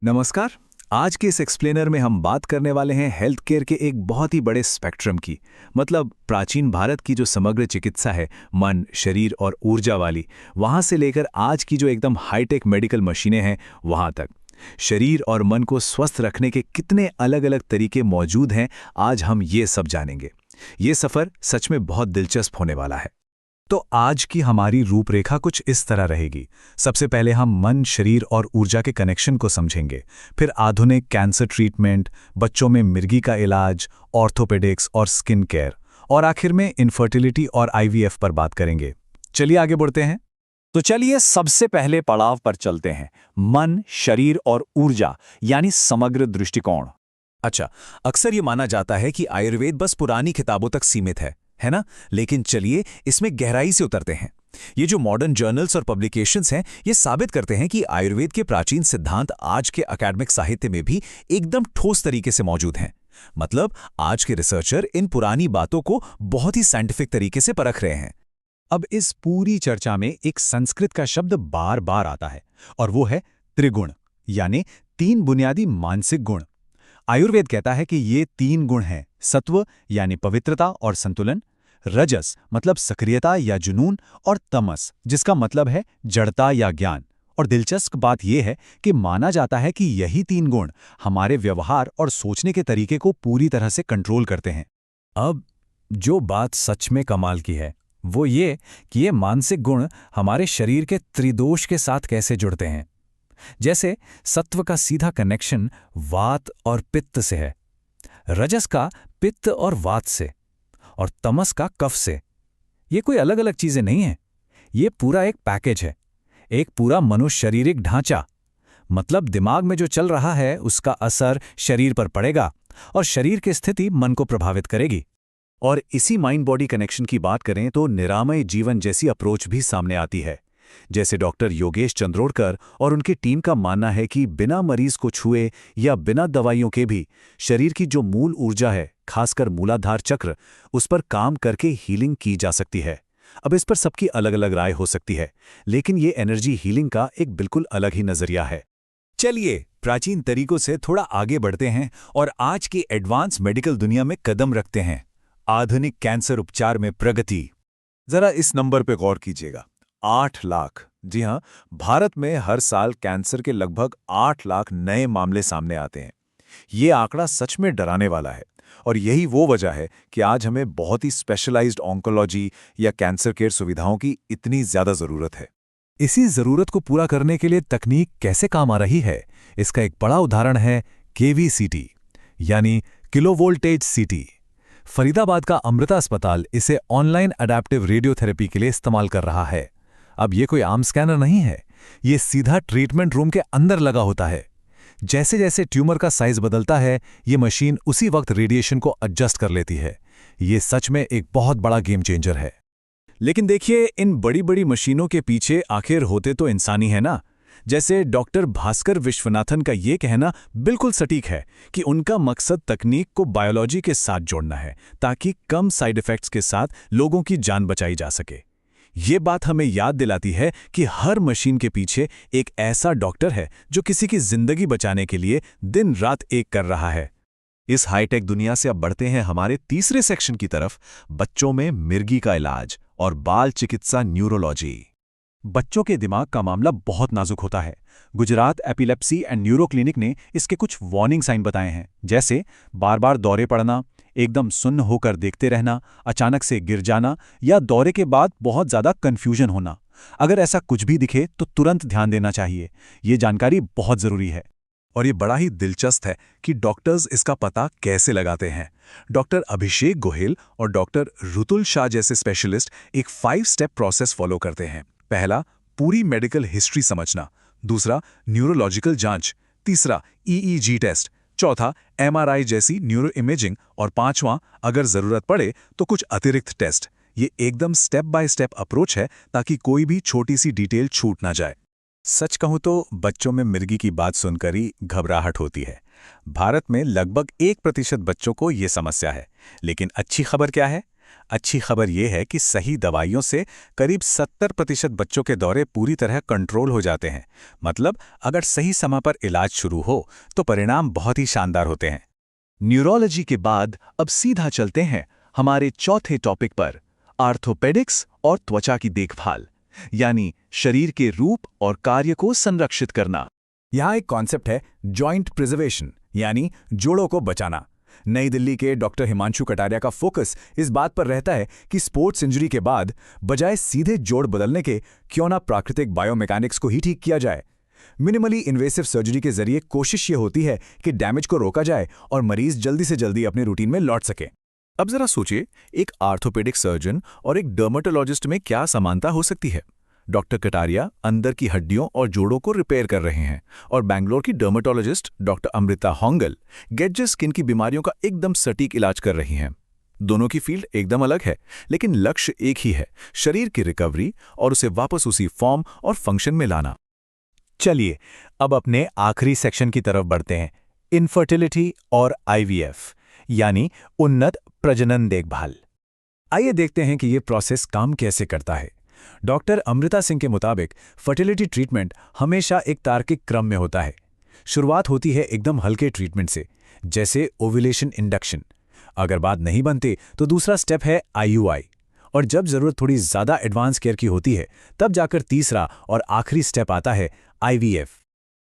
नमस्कार। आज के इस एक्सप्लेनर में हम बात करने वाले हैं हेल्थ केयर के एक बहुत ही बड़े स्पेक्ट्रम की। मतलब प्राचीन भारत की जो समग्र चिकित्सा है, मन, शरीर और ऊर्जा वाली, वहाँ से लेकर आज की जो एकदम हाईटेक मेडिकल मशीनें हैं वहाँ तक। शरीर और मन को स्वस्थ रखने के कितने अलग अलग तरीके मौजूद हैं, आज हम ये सब जानेंगे। ये सफ़र सच में बहुत दिलचस्प होने वाला है। तो आज की हमारी रूपरेखा कुछ इस तरह रहेगी। सबसे पहले हम मन, शरीर और ऊर्जा के कनेक्शन को समझेंगे, फिर आधुनिक कैंसर ट्रीटमेंट, बच्चों में मिर्गी का इलाज, ऑर्थोपेडिक्स और स्किन केयर, और आखिर में इनफर्टिलिटी और आईवीएफ पर बात करेंगे। चलिए आगे बढ़ते हैं। तो चलिए सबसे पहले पड़ाव पर चलते हैं, मन, शरीर और ऊर्जा, यानी समग्र दृष्टिकोण। अच्छा, अक्सर ये माना जाता है कि आयुर्वेद बस पुरानी किताबों तक सीमित है ना? लेकिन चलिए इसमें गहराई से उतरते हैं। ये जो मॉडर्न जर्नल्स और पब्लिकेशंस हैं, ये साबित करते हैं कि आयुर्वेद के प्राचीन सिद्धांत आज के एकेडमिक साहित्य में भी एकदम ठोस तरीके से मौजूद हैं। मतलब आज के रिसर्चर इन पुरानी बातों को बहुत ही साइंटिफिक तरीके से परख रहे हैं। अब इस पूरी चर्चा में एक संस्कृत का शब्द बार बार आता है, और वो है त्रिगुण, यानी तीन बुनियादी मानसिक गुण। आयुर्वेद कहता है कि ये तीन गुण हैं: सत्व यानी पवित्रता और संतुलन, रजस मतलब सक्रियता या जुनून, और तमस जिसका मतलब है जड़ता या ज्ञान। और दिलचस्प बात यह है कि माना जाता है कि यही तीन गुण हमारे व्यवहार और सोचने के तरीके को पूरी तरह से कंट्रोल करते हैं। अब जो बात सच में कमाल की है वो ये कि ये मानसिक गुण हमारे शरीर के त्रिदोष के साथ कैसे जुड़ते हैं। जैसे सत्व का सीधा कनेक्शन वात और पित्त से है, रजस का पित्त और वात से, और तमस का कफ से। ये कोई अलग अलग चीजें नहीं हैं, ये पूरा एक पैकेज है, एक पूरा मनुष्य शारीरिक ढांचा। मतलब दिमाग में जो चल रहा है उसका असर शरीर पर पड़ेगा, और शरीर की स्थिति मन को प्रभावित करेगी। और इसी माइंड बॉडी कनेक्शन की बात करें तो निरामय जीवन जैसी अप्रोच भी सामने आती है। जैसे डॉक्टर योगेश चंद्रोड़कर और उनकी टीम का मानना है कि बिना मरीज को छुए या बिना दवाइयों के भी शरीर की जो मूल ऊर्जा है, खासकर मूलाधार चक्र, उस पर काम करके हीलिंग की जा सकती है। अब इस पर सबकी अलग अलग राय हो सकती है, लेकिन ये एनर्जी हीलिंग का एक बिल्कुल अलग ही नजरिया है। चलिए प्राचीन तरीकों से थोड़ा आगे बढ़ते हैं और आज की एडवांस मेडिकल दुनिया में कदम रखते हैं। आधुनिक कैंसर उपचार में प्रगति। जरा इस नंबर पे गौर कीजिएगा, 8 लाख। जी हां, भारत में हर साल कैंसर के लगभग 8 लाख नए मामले सामने आते हैं। ये आंकड़ा सच में डराने वाला है, और यही वो वजह है कि आज हमें बहुत ही स्पेशलाइज्ड ऑन्कोलॉजी या कैंसर केयर सुविधाओं की इतनी ज्यादा जरूरत है। इसी जरूरत को पूरा करने के लिए तकनीक कैसे काम आ रही है, इसका एक बड़ा उदाहरण है केवीसीटी, यानी किलो वोल्टेज सीटी। फरीदाबाद का अमृता अस्पताल इसे ऑनलाइन अडैप्टिव रेडियोथेरेपी के लिए इस्तेमाल कर रहा है। अब ये कोई आम स्कैनर नहीं है, ये सीधा ट्रीटमेंट रूम के अंदर लगा होता है। जैसे जैसे ट्यूमर का साइज बदलता है, ये मशीन उसी वक्त रेडिएशन को एडजस्ट कर लेती है। ये सच में एक बहुत बड़ा गेम चेंजर है। लेकिन देखिए, इन बड़ी बड़ी मशीनों के पीछे आखिर होते तो इंसानी है ना। जैसे डॉक्टर भास्कर विश्वनाथन का ये कहना बिल्कुल सटीक है कि उनका मकसद तकनीक को बायोलॉजी के साथ जोड़ना है, ताकि कम साइड इफेक्ट्स के साथ लोगों की जान बचाई जा सके। ये बात हमें याद दिलाती है कि हर मशीन के पीछे एक ऐसा डॉक्टर है जो किसी की जिंदगी बचाने के लिए दिन रात एक कर रहा है। इस हाईटेक दुनिया से अब बढ़ते हैं हमारे तीसरे सेक्शन की तरफ, बच्चों में मिर्गी का इलाज और बाल चिकित्सा न्यूरोलॉजी। बच्चों के दिमाग का मामला बहुत नाजुक होता है। Gujarat epilepsy and neuro clinic ने इसके कुछ वार्निंग साइन बताए हैं, जैसे बार बार दौरे पड़ना, एकदम सुन्न होकर देखते रहना, अचानक से गिर जाना, या दौरे के बाद बहुत ज़्यादा कन्फ्यूजन होना। अगर ऐसा कुछ भी दिखे तो तुरंत ध्यान देना चाहिए। ये जानकारी बहुत ज़रूरी है। और ये बड़ा ही दिलचस्प है कि डॉक्टर्स इसका पता कैसे लगाते हैं। डॉक्टर अभिषेक गोहेल और डॉक्टर ऋतुल शाह जैसे स्पेशलिस्ट एक 5 स्टेप प्रोसेस फॉलो करते हैं। पहला, पूरी मेडिकल हिस्ट्री समझना। दूसरा, न्यूरोलॉजिकल जांच। तीसरा, ईईजी टेस्ट। चौथा, एमआरआई जैसी न्यूरो इमेजिंग। और पांचवां, अगर जरूरत पड़े तो कुछ अतिरिक्त टेस्ट। ये एकदम स्टेप बाय स्टेप अप्रोच है, ताकि कोई भी छोटी सी डिटेल छूट ना जाए। सच कहूं तो बच्चों में मिर्गी की बात सुनकर ही घबराहट होती है। भारत में लगभग 1% बच्चों को ये समस्या है। लेकिन अच्छी खबर क्या है? अच्छी खबर यह है कि सही दवाइयों से करीब 70% बच्चों के दौरे पूरी तरह कंट्रोल हो जाते हैं। मतलब अगर सही समय पर इलाज शुरू हो तो परिणाम बहुत ही शानदार होते हैं। न्यूरोलॉजी के बाद अब सीधा चलते हैं हमारे चौथे टॉपिक पर, आर्थोपेडिक्स और त्वचा की देखभाल, यानी शरीर के रूप और कार्य को संरक्षित करना। यहाँ एक कॉन्सेप्ट है जॉइंट प्रिजर्वेशन, यानी जोड़ों को बचाना। नई दिल्ली के डॉक्टर हिमांशु कटारिया का फोकस इस बात पर रहता है कि स्पोर्ट्स इंजरी के बाद बजाय सीधे जोड़ बदलने के क्यों ना प्राकृतिक बायोमैकेनिक्स को ही ठीक किया जाए। मिनिमली इन्वेसिव सर्जरी के जरिए कोशिश ये होती है कि डैमेज को रोका जाए और मरीज जल्दी से जल्दी अपने रूटीन में लौट सके। अब जरा सोचिए, एक आर्थोपेडिक सर्जन और एक डर्मेटोलॉजिस्ट में क्या समानता हो सकती है। डॉक्टर कटारिया अंदर की हड्डियों और जोड़ों को रिपेयर कर रहे हैं और बैंगलोर की डर्मेटोलॉजिस्ट डॉक्टर अमृता होंगल गेड्जे स्किन की बीमारियों का एकदम सटीक इलाज कर रही हैं। दोनों की फील्ड एकदम अलग है, लेकिन लक्ष्य एक ही है, शरीर की रिकवरी और उसे वापस उसी फॉर्म और फंक्शन में लाना। चलिए अब अपने आखिरी सेक्शन की तरफ बढ़ते हैं, इनफर्टिलिटी और आईवीएफ, यानी उन्नत प्रजनन देखभाल। आइए देखते हैं कि ये प्रोसेस काम कैसे करता है। डॉक्टर अमृता सिंह के मुताबिक फर्टिलिटी ट्रीटमेंट हमेशा एक तार्किक क्रम में होता है। शुरुआत होती है एकदम हल्के ट्रीटमेंट से, जैसे ओव्यूलेशन इंडक्शन। अगर बात नहीं बनती तो दूसरा स्टेप है आईयूआई, और जब जरूरत थोड़ी ज्यादा एडवांस केयर की होती है तब जाकर तीसरा और आखिरी स्टेप आता है आईवीएफ।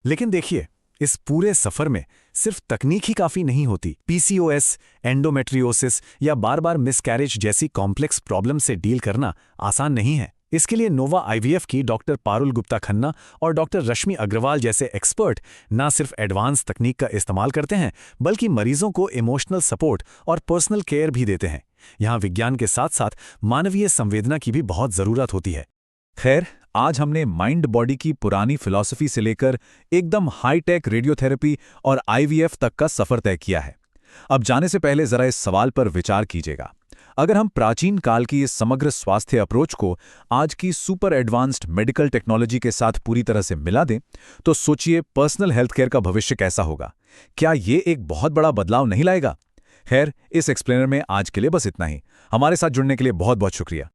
लेकिन देखिए, इस पूरे सफर में सिर्फ तकनीक ही काफी नहीं होती। पीसीओएस, एंडोमेट्रियोसिस या बार बार मिसकैरेज जैसी कॉम्प्लेक्स प्रॉब्लम से डील करना आसान नहीं है। इसके लिए नोवा आईवीएफ की डॉक्टर पारुल गुप्ता खन्ना और डॉक्टर रश्मि अग्रवाल जैसे एक्सपर्ट न सिर्फ एडवांस तकनीक का इस्तेमाल करते हैं, बल्कि मरीजों को इमोशनल सपोर्ट और पर्सनल केयर भी देते हैं। यहाँ विज्ञान के साथ साथ मानवीय संवेदना की भी बहुत जरूरत होती है। खैर, आज हमने माइंड बॉडी की पुरानी फिलॉसफी से लेकर एकदम हाईटेक रेडियोथेरेपी और आईवीएफ तक का सफर तय किया है। अब जाने से पहले जरा इस सवाल पर विचार कीजिएगा, अगर हम प्राचीन काल की इस समग्र स्वास्थ्य अप्रोच को आज की सुपर एडवांस्ड मेडिकल टेक्नोलॉजी के साथ पूरी तरह से मिला दें, तो सोचिए पर्सनल हेल्थ केयर का भविष्य कैसा होगा। क्या ये एक बहुत बड़ा बदलाव नहीं लाएगा? खैर, इस एक्सप्लेनर में आज के लिए बस इतना ही। हमारे साथ जुड़ने के लिए बहुत बहुत शुक्रिया।